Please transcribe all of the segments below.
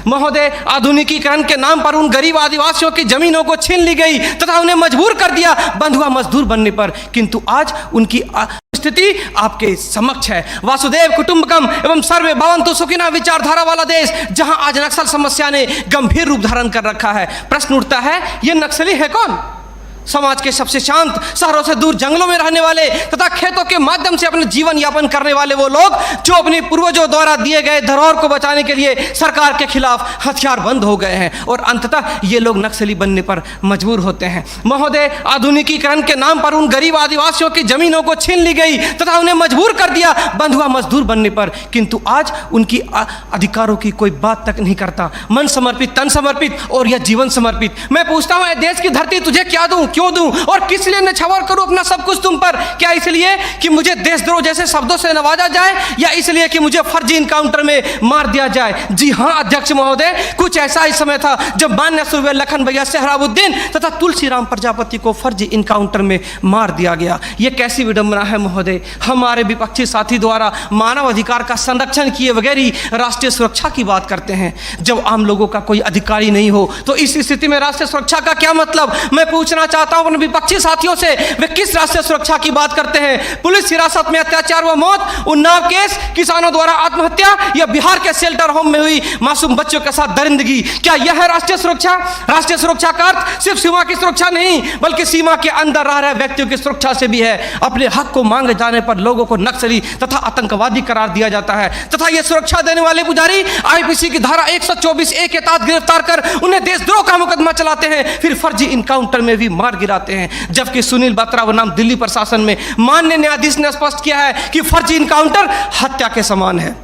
महोदय, आधुनिकीकरण के नाम पर उन गरीब आदिवासियों की जमीनों को छीन ली गई तथा उन्हें मजबूर कर दिया बंधुआ मजदूर बनने पर, किंतु आज उनकी स्थिति आपके समक्ष है। वासुदेव कुटुंबकम एवं सर्वे भवन्तु सुखिनः विचारधारा वाला देश, जहां आज नक्सल समस्या ने गंभीर रूप धारण कर रखा है। प्रश्न उठता है, ये नक्सली है कौन? समाज के सबसे शांत, शहरों से दूर जंगलों में रहने वाले तथा खेतों के माध्यम से अपने जीवन यापन करने वाले वो लोग जो अपने पूर्वजों द्वारा दिए गए धरोहर को बचाने के लिए सरकार के खिलाफ हथियारबंद हो गए हैं और अंततः ये लोग नक्सली बनने पर मजबूर होते हैं। महोदय, आधुनिकीकरण के नाम पर उन गरीब आदिवासियों की जमीनों को छीन ली गई तथा उन्हें मजबूर कर दिया बंधुआ मजदूर बनने पर, किंतु आज उनकी अधिकारों की कोई बात तक नहीं करता। मन समर्पित, तन समर्पित और यह जीवन समर्पित। मैं पूछता हूँ, देश की धरती तुझे क्या दूं, क्यों दूं और किस लिए न्यौछावर करूं अपना सब कुछ तुम पर? क्या इसलिए कि मुझे देशद्रोह जैसे शब्दों से नवाजा जाए या इसलिए कि मुझे फर्जी इनकाउंटर में मार दिया जाए? जी हां अध्यक्ष महोदय, कुछ ऐसा ही समय था जब मान्य सूर्य लखन भैया सेहराबुद्दीन तथा तुलसीराम प्रजापति को फर्जी इनकाउंटर में मार दिया गया। यह कैसी विडंबना है महोदय, हमारे विपक्षी साथी द्वारा मानव अधिकार का संरक्षण किए बगैर ही राष्ट्रीय सुरक्षा की बात करते हैं। जब आम लोगों का कोई अधिकार ही नहीं हो तो इस स्थिति में राष्ट्रीय सुरक्षा का क्या मतलब? मैं पूछना चाहता हूं अपने विपक्षी साथियों से, वे किस राष्ट्रीय सुरक्षा की बात करते हैं? पुलिस हिरासत में अत्याचार व मौत, उन्नाव केस, किसानों द्वारा आत्महत्या या बिहार के शेल्टर होम में हुई मासूम बच्चों के साथ दरिंदगी, क्या यह है राष्ट्रीय सुरक्षा? राष्ट्रीय सुरक्षा का अर्थ सिर्फ सीमा की सुरक्षा नहीं बल्कि सीमा के अंदर रह रहे व्यक्तियों की सुरक्षा से भी है। अपने हक को मांगे जाने पर लोगों को नक्सली तथा आतंकवादी करार दिया जाता है तथा यह सुरक्षा देने वाले पुजारी आईपीसी की धारा 124A के तहत गिरफ्तार कर उन्हें देशद्रोह का मुकदमा चलाते हैं, फिर फर्जी इनकाउंटर में भी मार गिराते हैं। जबकि सुनील बत्रा बनाम दिल्ली प्रशासन में माननीय न्यायाधीश ने स्पष्ट किया है कि फर्जी इनकाउंटर हत्या के समान है।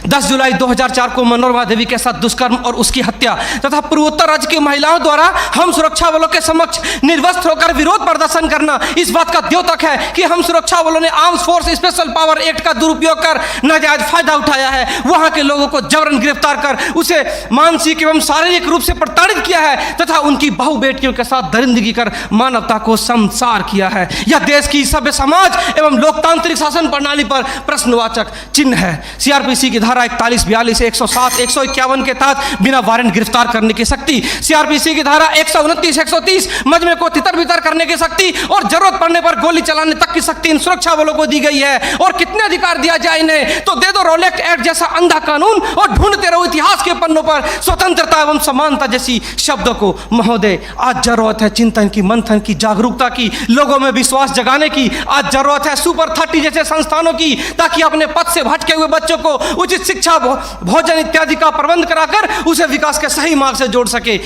10 जुलाई 2004 को मनोरमा देवी के साथ दुष्कर्म और उसकी हत्या तथा पूर्वोत्तर राज्य की महिलाओं द्वारा हम सुरक्षा बलों के समक्ष निर्वस्त्र होकर विरोध प्रदर्शन करना इस बात का द्योतक है कि हम सुरक्षा बलों ने arms force special power act का दुरुपयोग कर नाजायज फायदा उठाया है, वहां के लोगों को जबरन गिरफ्तार कर उसे मानसिक एवं शारीरिक रूप से प्रताड़ित किया है तथा उनकी बहु बेटियों के साथ दरिंदगी कर मानवता को संसार किया है। यह देश की सभ्य समाज एवं लोकतांत्रिक शासन प्रणाली पर प्रश्नवाचक चिन्ह है। सीआरपीसी की धारा 41, 42, 107, 151 के तहत बिना वारंट गिरफ्तार करने की शक्ति, सीआरपीसी की धारा 129, 130 मजमे को तितर बितर करने की शक्ति और जरूरत पड़ने पर गोली चलाने तक की शक्ति इन सुरक्षा बलों को दी गई है। और कितने अधिकार दिया जाए इन्हें? तो दे दो रोलेक्ट एक्ट जैसा अंधा कानून और ढूंढते रहो इतिहास के पन्नों पर स्वतंत्रता एवं समानता जैसी शब्दों को। महोदय, आज जरूरत है चिंतन की, मंथन की, जागरूकता की, लोगों में विश्वास जगाने की। आज जरूरत है सुपर 30 जैसे संस्थानों की ताकि अपने पथ से भटके हुए बच्चों को उचित शिक्षा, भोजन इत्यादि का प्रबंध कराकर उसे विकास के सही मार्ग से जोड़ सके।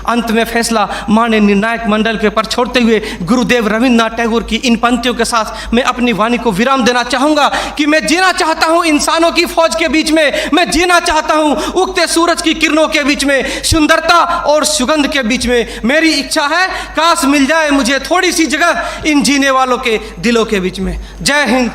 अंत में फैसला माननीय निर्णायक मंडल के पर छोड़ते हुए गुरुदेव रविन्द्रनाथ टैगोर की इन पंक्तियों के साथ मैं अपनी वाणी को विराम देना चाहूंगा कि मैं जीना चाहता हूं इंसानों की फौज के बीच में, मैं जीना चाहता हूं उगते सूरज की किरणों के बीच में, सुंदरता और सुगंध के बीच में। मेरी इच्छा है काश मिल जाए मुझे थोड़ी सी जगह इन जीने वालों के दिलों के बीच में। जय हिंद।